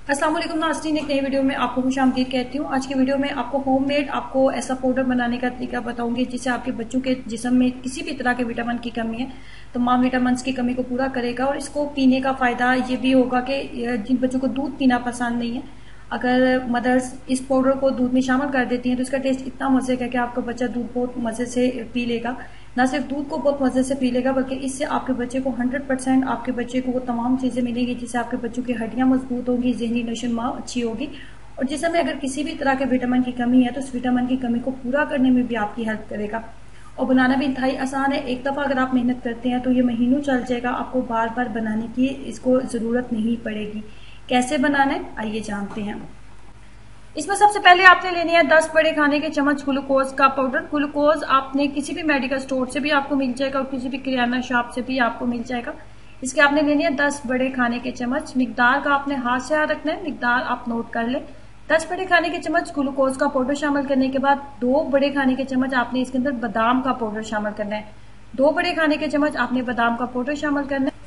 अस्सलाम वालेकुम नाज़रीन, एक नई वीडियो में आपको खुशामदीद कहती हूँ। आज की वीडियो में आपको होममेड आपको ऐसा पाउडर बनाने का तरीका बताऊंगी जिससे आपके बच्चों के जिस्म में किसी भी तरह के विटामिन की कमी है तमाम विटामिन की कमी को पूरा करेगा। और इसको पीने का फ़ायदा ये भी होगा कि जिन बच्चों को दूध पीना पसंद नहीं है, अगर मदर्स इस पाउडर को दूध में शामिल कर देती हैं तो इसका टेस्ट इतना मज़े का कि आपका बच्चा दूध बहुत मज़े से पी लेगा। ना सिर्फ दूध को बहुत मज़े से पी लेगा बल्कि इससे आपके बच्चे को 100% आपके बच्चे को वो तमाम चीज़ें मिलेंगी जिससे आपके बच्चों की हड्डियां मजबूत होंगी, जहनी नशोनुमा अच्छी होगी। और जिसमें में अगर किसी भी तरह के विटामिन की कमी है तो उस विटामिन की कमी को पूरा करने में भी आपकी हेल्प करेगा। और बनाना भी इंतहाई आसान है। एक दफ़ा अगर आप मेहनत करते हैं तो ये महीनों चल जाएगा, आपको बार बार बनाने की इसको ज़रूरत नहीं पड़ेगी। कैसे बनाना है आइए जानते हैं। इसमें सबसे पहले आपने लेनी है 10 बड़े खाने के चम्मच ग्लूकोज का पाउडर। ग्लूकोज आपने किसी भी मेडिकल स्टोर से भी आपको मिल जाएगा और किसी भी किराना शॉप से भी आपको मिल जाएगा। इसके आपने लेनी है 10 बड़े खाने के चम्मच। मिकदार का आपने हाथ से याद रखना है, मिकदार आप नोट कर ले। 10 बड़े खाने के चम्मच ग्लूकोज का पाउडर शामिल करने के बाद 2 बड़े खाने के चम्मच आपने इसके अंदर बादाम का पाउडर शामिल करना है। 2 बड़े खाने के चम्मच आपने बादाम का पाउडर शामिल करना है।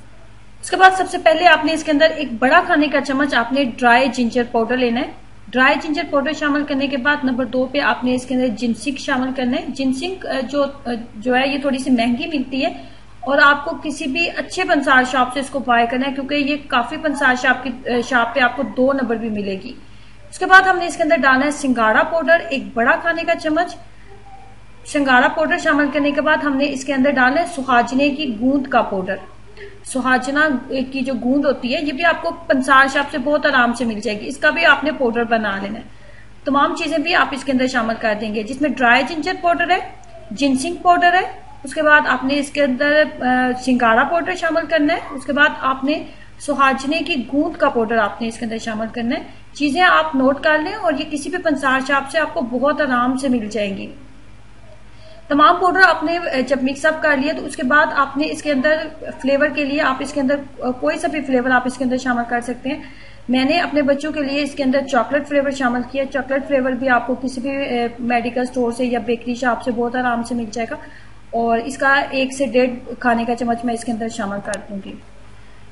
उसके बाद सबसे पहले आपने इसके अंदर एक बड़ा खाने का चम्मच आपने ड्राई जिंजर पाउडर लेना है। ड्राई जिंजर पाउडर शामिल करने के बाद नंबर 2 पे आपने इसके अंदर जिंसिंग शामिल करना है। जिंसिंग जो है ये थोड़ी सी महंगी मिलती है और आपको किसी भी अच्छे पंसार शॉप से इसको बाय करना है क्योंकि ये काफी पंसार शॉप पे आपको 2 नंबर भी मिलेगी। उसके बाद हमने इसके अंदर डालना है सिंगाड़ा पाउडर, एक बड़ा खाने का चम्मच। सिंगाड़ा पाउडर शामिल करने के बाद हमने इसके अंदर डालना है सुहाजने की गूंद का पाउडर। सुहाजना की जो गूंद होती है ये भी आपको पंसार शॉप से बहुत आराम से मिल जाएगी, इसका भी आपने पाउडर बना लेना है। तमाम चीजें भी आप इसके अंदर शामिल कर देंगे जिसमें ड्राई जिंजर पाउडर है, जिंसिंग पाउडर है। उसके बाद आपने इसके अंदर सिंगाड़ा पाउडर शामिल करना है। उसके बाद आपने सुहाजने की गूंद का पाउडर आपने इसके अंदर शामिल करना है। चीजें आप नोट कर लें और ये किसी भी पंसार शॉप से आपको बहुत आराम से मिल जाएंगी। तमाम पाउडर आपने जब मिक्सअप कर लिया तो उसके बाद आपने इसके अंदर फ्लेवर के लिए आप इसके अंदर कोई सा भी फ्लेवर आप इसके अंदर शामिल कर सकते हैं। मैंने अपने बच्चों के लिए इसके अंदर चॉकलेट फ्लेवर शामिल किया। चॉकलेट फ्लेवर भी आपको किसी भी मेडिकल स्टोर से या बेकरी शॉप से बहुत आराम से मिल जाएगा और इसका 1 से 1.5 खाने का चम्मच मैं इसके अंदर शामिल कर दूंगी।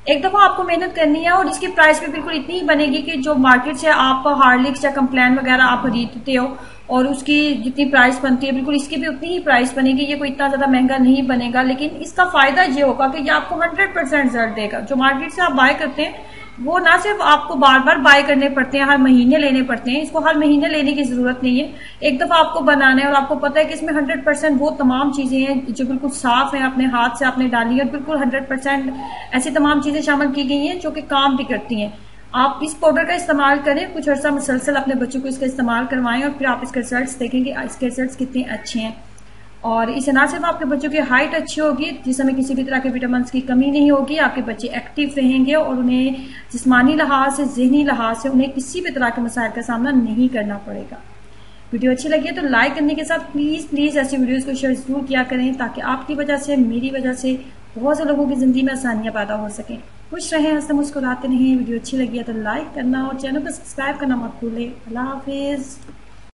एक दफा आपको मेहनत करनी है और इसकी प्राइस भी बिल्कुल इतनी ही बनेगी कि जो मार्केट से आप हार्लिक्स या कंप्लेन वगैरह आप खरीदते हो और उसकी जितनी प्राइस बनती है बिल्कुल इसकी भी उतनी ही प्राइस बनेगी। ये कोई इतना ज्यादा महंगा नहीं बनेगा, लेकिन इसका फायदा ये होगा कि ये आपको 100% रिजल्ट देगा। जो मार्केट से आप बाय करते हैं वो ना सिर्फ आपको बार बार बाय करने पड़ते हैं, हर महीने लेने पड़ते हैं, इसको हर महीने लेने की जरूरत नहीं है। एक दफा आपको बनाना है और आपको पता है कि इसमें 100% वो तमाम चीजें हैं जो बिल्कुल साफ है, अपने हाथ से आपने डाली है और बिल्कुल 100% ऐसी तमाम चीजें शामिल की गई हैं जो कि काम भी करती हैं। आप इस पाउडर का इस्तेमाल करें, कुछ अर्सा मुसलसल अपने बच्चों को इसका इस्तेमाल करवाएं और फिर आप इसके रिजल्ट्स देखेंगे इसके रिजल्ट्स कितने अच्छे हैं। और इससे ना सिर्फ आपके बच्चों की हाइट अच्छी होगी जिसमें किसी भी तरह के विटामिन की कमी नहीं होगी, आपके बच्चे एक्टिव रहेंगे और उन्हें जिस्मानी लिहाज से, जहनी लिहाज से उन्हें किसी भी तरह के मसाइल का सामना नहीं करना पड़ेगा। वीडियो अच्छी लगी है तो लाइक करने के साथ प्लीज ऐसी वीडियोस को शेयर जरूर किया करें ताकि आपकी वजह से, मेरी वजह से बहुत से लोगों की जिंदगी में आसानियां पैदा हो सके। खुश रहें, हंसते मुस्कुराते रहें। वीडियो अच्छी लगी है तो लाइक करना और चैनल को सब्सक्राइब करना मत भूलें। अल्लाह हाफिज।